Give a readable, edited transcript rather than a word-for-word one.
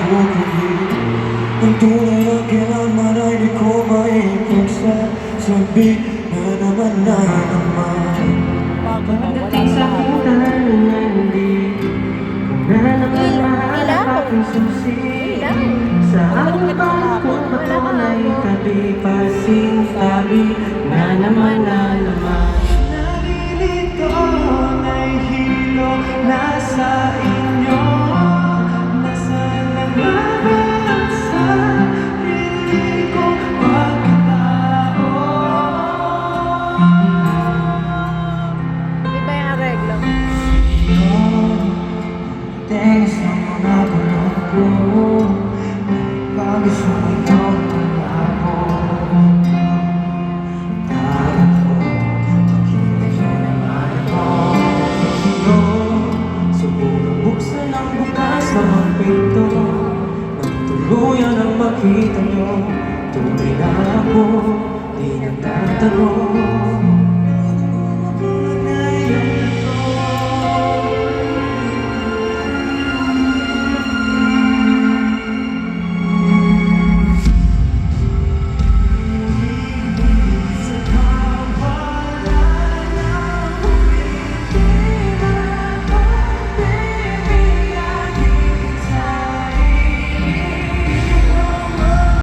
pagpupuli. Ang tunay na kailanman ay di ko maipagsasabi na naman na naman. Pagdating sa kita na hindi na naman mahanap aking susi. Sa aking pangkot patunay tabi pasing tabi na naman na naman. Nalilito, nahihilo, nasa inyo. Nasaan lang ba ang sarili ko pagkatao? Iba yung arreglo. Tingis ng mga bulong ko, nagpagis mo iyong ako. Kaya ko, makita nyo naman ako. Pero, subukan buksan ang bukas ng mga pinto. Nang tuluyan ang makita nyo, tunay na ako, di nagtatanong.